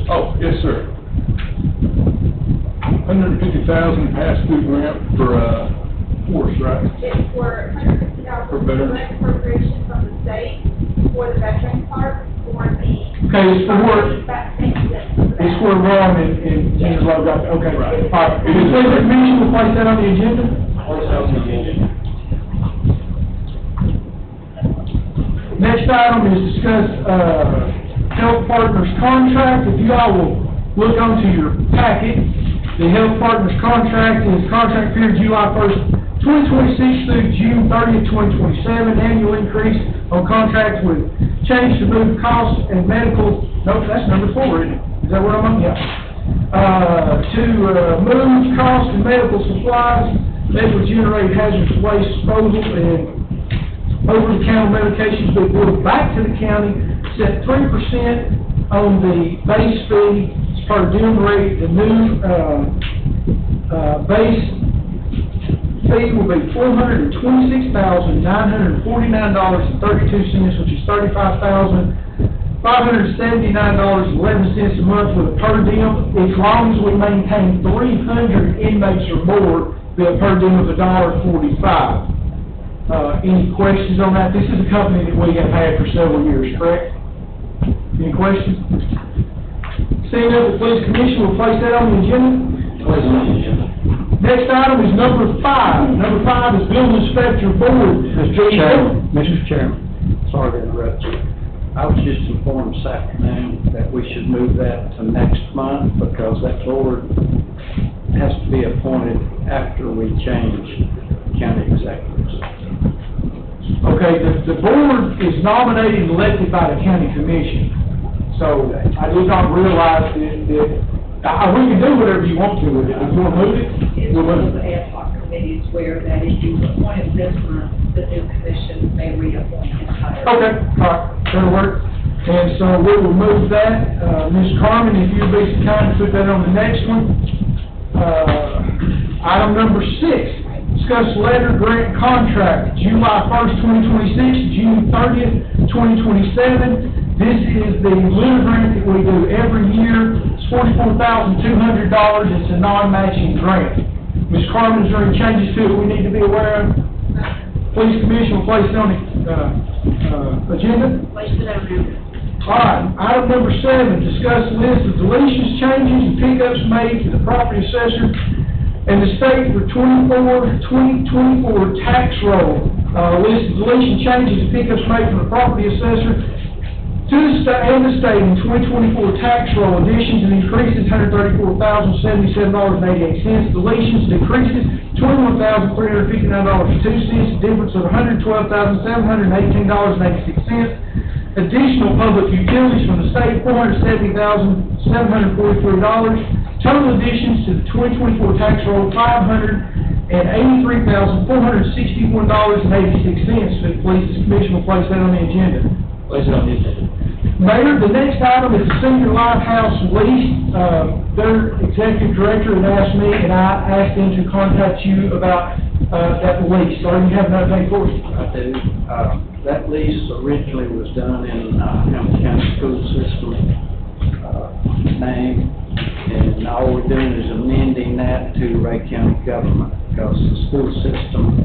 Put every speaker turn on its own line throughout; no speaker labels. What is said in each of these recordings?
Oh, yes, sir. $150,000 pass-through grant for, force, right?
It's for $150,000
For veterans.
direct appropriation from the state for the veteran park for the.
Okay, it's for work. It's for Ron and Jen's logo. Okay, right. All right. Is the commission will place that on the agenda?
Place that on the agenda.
Next item is discuss, Health Partners contract. If you all will look onto your packet, the Health Partners contract is contract period July 1st, 2026 through June 30th, 2027. Annual increase on contract with change to move costs and medical, nope, that's number 4, isn't it? Is that what I'm on? Yeah. To move costs and medical supplies that would generate hazardous waste disposal and over-the-counter medications be billed back to the county, set 3% on the base fee per diem rate. The new base fee will be $426,949.32, which is $35,579.11 a month with a per diem. As long as we maintain 300 inmates or more, the per diem of $1.45. Any questions on that? This is a company that we have had for several years, correct? Any questions? Seeing that, the Police Commission will place that on the agenda.
Place it on the agenda.
Next item is number 5. Number 5 is Building Inspector Board.
Mr. Chairman, sorry to interrupt you. I was just informed this afternoon that we should move that to next month because that board has to be appointed after we change county executives.
Okay, the board is nominated and elected by the county commission. So I did not realize that we can do whatever you want to with it. If you want to move it,
It's
we'll
one
move
of the
it.
ad hoc committees where that if you appoint this month, the new commission may reappoint entirely.
Okay, all right, that'll work. And so we will move that. Ms. Carmen, if you'd be so kind to put that on the next one. Item number 6, discuss letter grant contract, July 1st, 2026, June 30th, 2027. This is the letter grant that we do every year. It's $44,200. It's a non-matching grant. Ms. Carmen, is there any changes to it we need to be aware of? Police Commission will place it on the agenda.
Place it on there.
All right, item number 7, discuss list of deletions, changes, and pickups made to the property assessor and the state for 2024 tax roll. List of deletion, changes, and pickups made from the property assessor to the state and the state in 2024 tax roll. Additions and increases, $134,077.88. Deletions, decreases, $21,359.02. Difference of $112,718.86. Additional public utilities from the state, $470,743. Total additions to the 2024 tax roll, $583,461.86. The Police Commission will place that on the agenda.
Place it on the agenda.
Mayor, the next item is the Senior Lighthouse lease. Their executive director had asked me, and I asked him to contact you about that lease. So you have an update for us?
I do. That lease originally was done in Hamilton County School System name, and all we're doing is amending that to Ray County government because the school system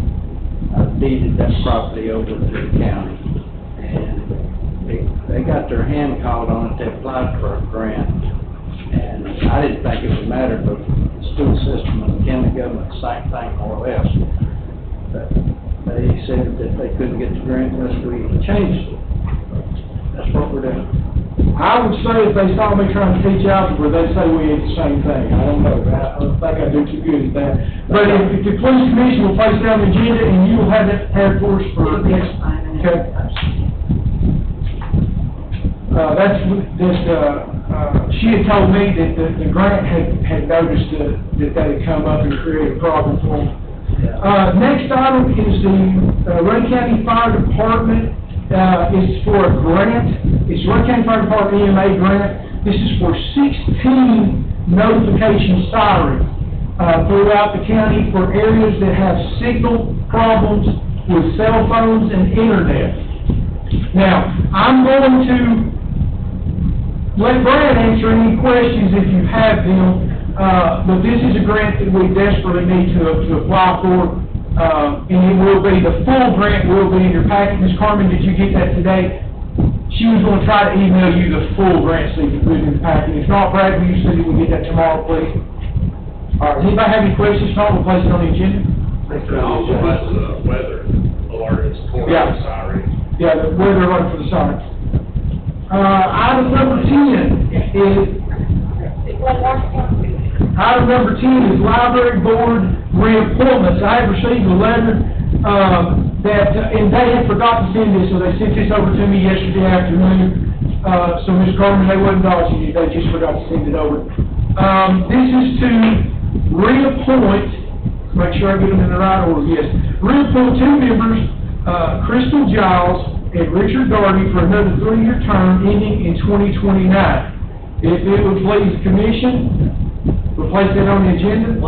deeded that property over to the county. And they got their hand called on it. They applied for a grant, and I didn't think it would matter, but the school system and the county government, same thing more or less. But they said that they couldn't get the grant unless we changed it. That's what we're doing.
I would say if they saw me trying to teach algebra, they'd say we had the same thing. I don't know. I don't think I do too good at that. But if the Police Commission will place it on the agenda, and you will have that prepared for us for next. Okay. She had told me that the grant had noticed that had come up and created a problem for them. Next item is the Ray County Fire Department. It's for a grant. It's Ray County Fire Department EMA grant. This is for 16 notification sirens throughout the county for areas that have signal problems with cell phones and internet. Now, I'm going to let Brad answer any questions if you have them. But this is a grant that we desperately need to apply for. And it will be, the full grant will be in your packet. Ms. Carmen, did you get that today? She was going to try to email you the full grant so you can put it in the packet. If not, Brad, will you see that we get that tomorrow, please? All right, anybody have any questions? Not, we'll place it on the agenda.
Also, that's the weather alert, it's tornado siren.
Yeah, the weather alert for the summer. Item number 10 is, item number 10 is library board reappointments. I have received a letter, and they had forgot to send this, so they sent this over to me yesterday afternoon. So Ms. Carmen, they wasn't dodging it, they just forgot to send it over. This is to reappoint, make sure I get them in the right order, yes. Reappoint 2 members, Crystal Giles and Richard Darby for another 3-year term ending in 2029. If it would please the commission, we'll place that on the agenda.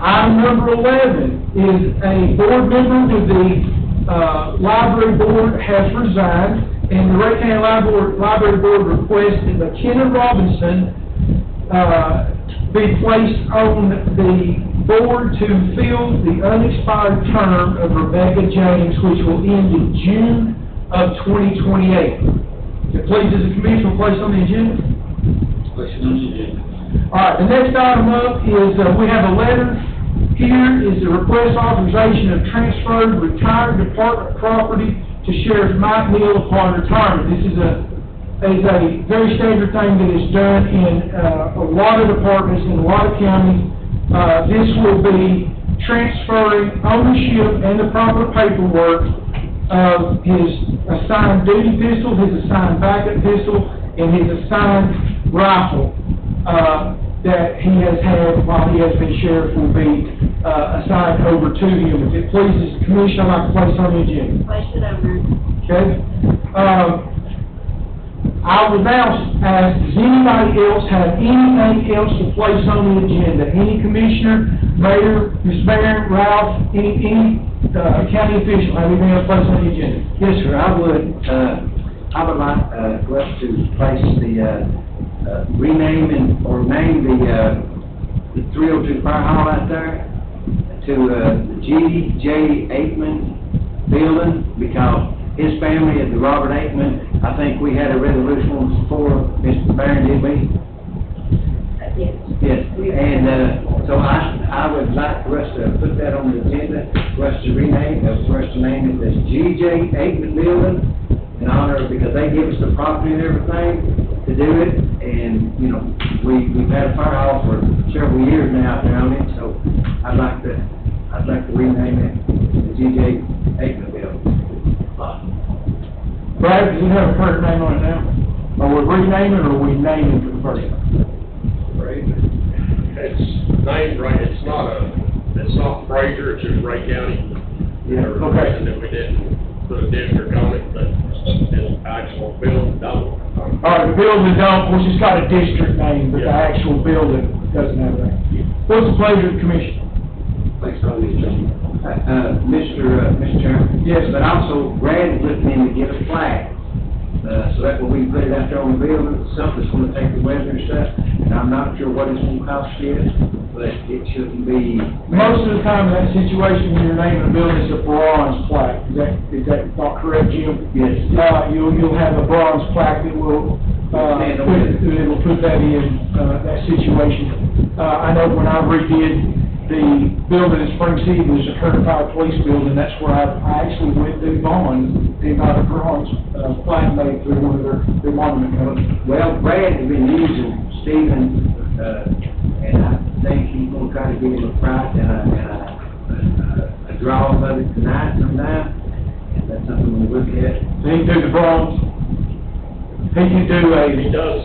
Item number 11 is a board member with the library board has resigned, and the Rhea County Library Board requests that McKenna Robinson be placed on the board to fill the unexpired term of Rebecca James, which will end in June of 2028. If please, as a commission, will place on the agenda. All right, the next item up is, we have a letter here, is the request authorization of transferred retired department property to Sheriff Mike Neal upon retirement. This is a very standard thing that is done in a lot of departments in a lot of counties. This will be transferring ownership and the proper paperwork of his assigned duty pistol, his assigned backup pistol, and his assigned rifle that he has had while he has been sheriff will be assigned over to him. If it pleases the commission, I'd like to place on the agenda.
Place it over.
Okay? I would now ask, does anybody else have anything else to place on the agenda? Any commissioner, mayor, Ms. Barron, Ralph, any county official have anything else to place on the agenda?
Yes, sir, I would like for us to place the, rename or name the 302 Fire Hall out there to the G.J. Aikman building, because his family at the Robert Aikman, I think we had a resolution for Mr. Barron, did we?
Yes.
Yes, and so I would like for us to put that on the agenda, for us to rename, for us to name it as G.J. Aikman building, in honor, because they give us the property and everything to do it, and, you know, we've had a fire hall for several years now out there on it, so I'd like to rename it the G.J. Aikman building.
Brad, does it have a current name on it now? Or we rename it, or we name it for the first time?
Right. It's named right, it's not Fraser, it's just Rhea County.
Yeah,
okay.
And then we didn't put a district on it, but it's actual building, double.
All right, the building don't, of course, it's got a district name, but the
Yeah.
actual building doesn't have that. What's the pleasure of the commission?
Thanks, Mr. Chairman.
Yes.
But also, Brad is looking in to get a flag, so that when we put it out there on the building, something's gonna take the weather and stuff, and I'm not sure what it's gonna cost yet, but it shouldn't be.
Most of the time in that situation, when you're naming a building, it's a bronze plaque. Is that not correct, Jim?
Yes.
You'll have a bronze plaque that will, it'll put that in, that situation. I know when I redid the building in Spring City, was a certified police building, that's where I actually went to bond, they got a bronze, plaque made through one of their monument companies.
Well, Brad has been using Stephen, and I think he's gonna try to give him a price and a draw of it tonight sometime, and that's something we'll look at.
He can do the bronze, he can do
He does,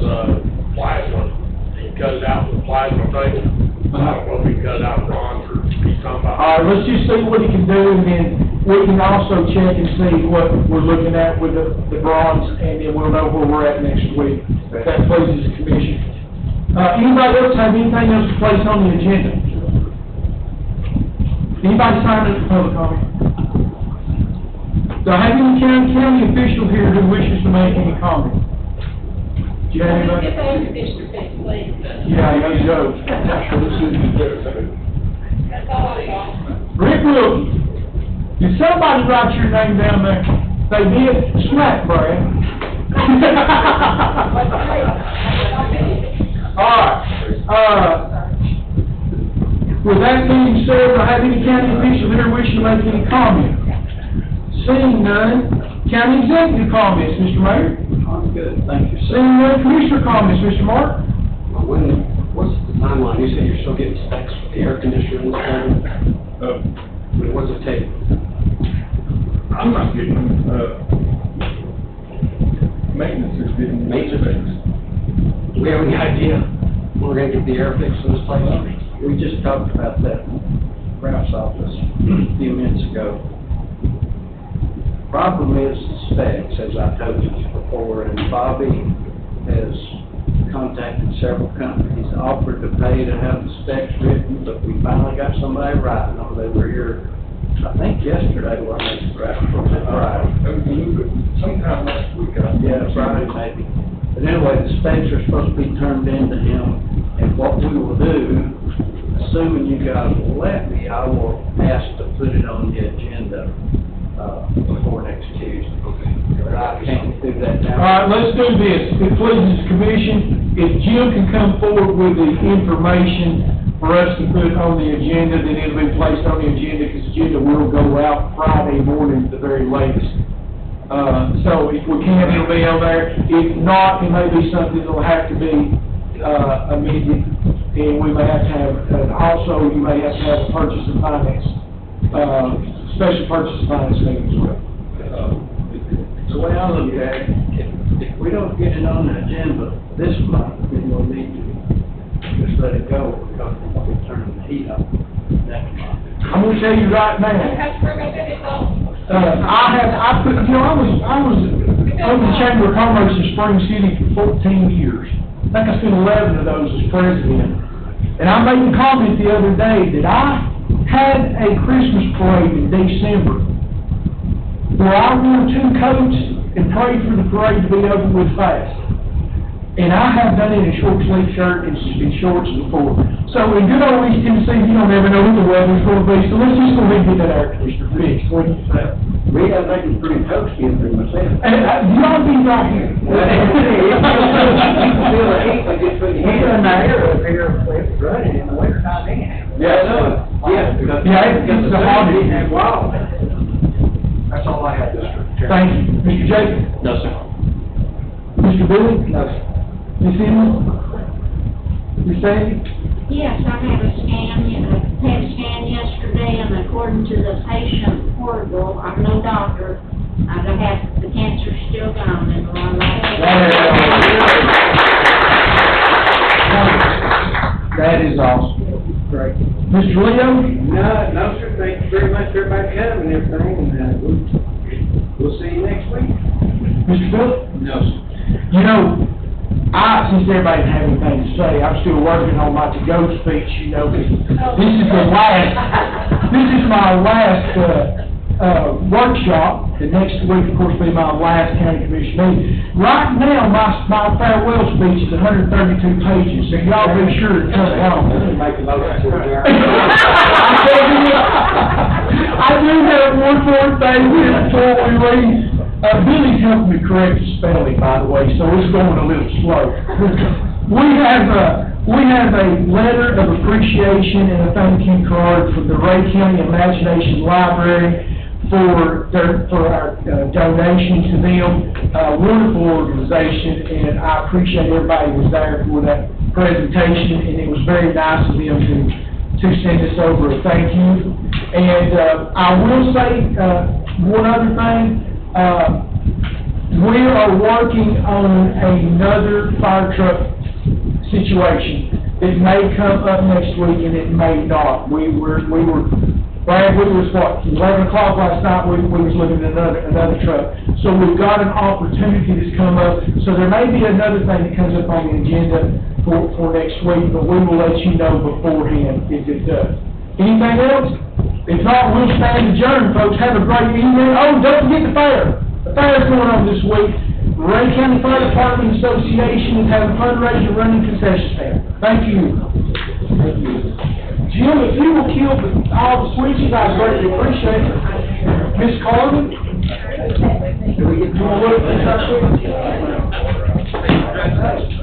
plasma, he cut it out with plasma table. I don't know if he cut out bronze or he's talking about.
all right, let's just see what he can do, and then we can also check and see what we're looking at with the bronze, and then we'll know where we're at next week. If that pleases the commission. Anybody else have anything else to place on the agenda? Anybody sign up for public comment? Do I have any county official here who wishes to make any comment? you have
Get
anybody?
the air conditioner fixed, please.
Yeah, no joke.
That's all I got.
Rick Wilkie, did somebody write your name down there? They did? Smack, Brad. All right, with that being said, do I have any county official here wishing to make any comment? Seeing none, county executive comments, Mr. Mayor?
I'm good, thank you, sir.
Seeing none, commissioner comments, Mr. Mark?
What's the timeline? You said you're still getting specs for the air conditioner in this building? What does it take?
I'm not getting, maintenance is getting.
Maintenance? Do we have any idea when we're gonna get the air fixed in this place?
We just talked about that in Ralph's office a few minutes ago. Problem is the specs, as I told you before, and Bobby has contacted several companies, offered to pay to have the specs written, but we finally got somebody writing them. They were here, I think yesterday, wasn't it, Ralph? Was it Friday?
That was a little bit, sometime last week, I think.
Yeah, Friday maybe. But anyway, the specs are supposed to be turned into him, and what we will do, assuming you guys will let me, I will ask to put it on the agenda, before next Tuesday. But I can't do that now.
All right, let's do this. If it pleases the commission, if Jim can come forward with the information for us to put on the agenda, then it'll be placed on the agenda, because the agenda will go out Friday morning at the very latest. So if we can, it'll be on there. If not, it may be something that'll have to be, amended, and we may have to have, also, you may have to have a purchase and finance, special purchase and finance meeting as well.
The way I look at it, if we don't get it on the agenda this month, then we'll need to just let it go, because we're turning the heat up next month.
I'm gonna tell you right now,
That's where my baby's going.
I put, you know, I was over the Chamber of Commerce in Spring City for 14 years. I think I spent 11 of those as president. And I made the comment the other day that I had a Christmas parade in December where I wore 2 coats and prayed for the parade to be over with fast. And I have done it in a short sleeve shirt and shorts before. So in good old East Tennessee, you don't ever know what the weather's gonna be, so let's just go ahead and get that air conditioner fixed. What do you say?
Rhea, I think it's pretty toasty in there myself.
And, you ought to be right here.
Feel the heat, I just put your hand in the air up here, it's running in the winter time anyhow.
Yeah, I know.
Yeah, it's a hobby.
Wow.
That's all I had, Mr. Chairman.
Thank you. Mr. Jacob?
No, sir.
Mr. Billy?
No, sir.
Ms. Emily? Ms. Sandy?
Yes, I had a PET scan yesterday, and according to the patient portal, I'm no doctor, the cancer's still gone in the lung.
That is awesome. Great. Mr. Leo?
No, sir, thank you very much for everybody coming and everything, and we'll see you next week.
Mr. Phillip?
No, sir.
You know, since everybody didn't have anything to say, I'm still working on my to-go speech, you know, this is my last, workshop. The next week, of course, will be my last county commission meeting. Right now, my farewell speech is 132 pages, so y'all be sure to cut it off.
Make a motion to adjourn.
I do have one more thing before we leave. Billy's helping me correct the spelling, by the way, so it's going a little slow. We have a letter of appreciation and a thank you card from the Rhea County Imagination Library for our donation to them. Wonderful organization, and I appreciate everybody who was there for that presentation, and it was very nice of them to send us over a thank you. And I will say one other thing. We are working on another fire truck situation. It may come up next week and it may not. Brad, we was what, 11 o'clock last night, we was looking at another truck. So we've got an opportunity that's come up, so there may be another thing that comes up on the agenda for next week, but we will let you know beforehand if it does. Anything else? If not, we'll stand adjourned, folks. Have a great evening. Oh, don't forget the fair. The fair's going on this week. Ray County Fire Department Association is having fundraiser running concession stand. Thank you. Thank you. Jim, if you will kill all the switches, I'd greatly appreciate it. Miss Carmen? Do we get to look at this right quick?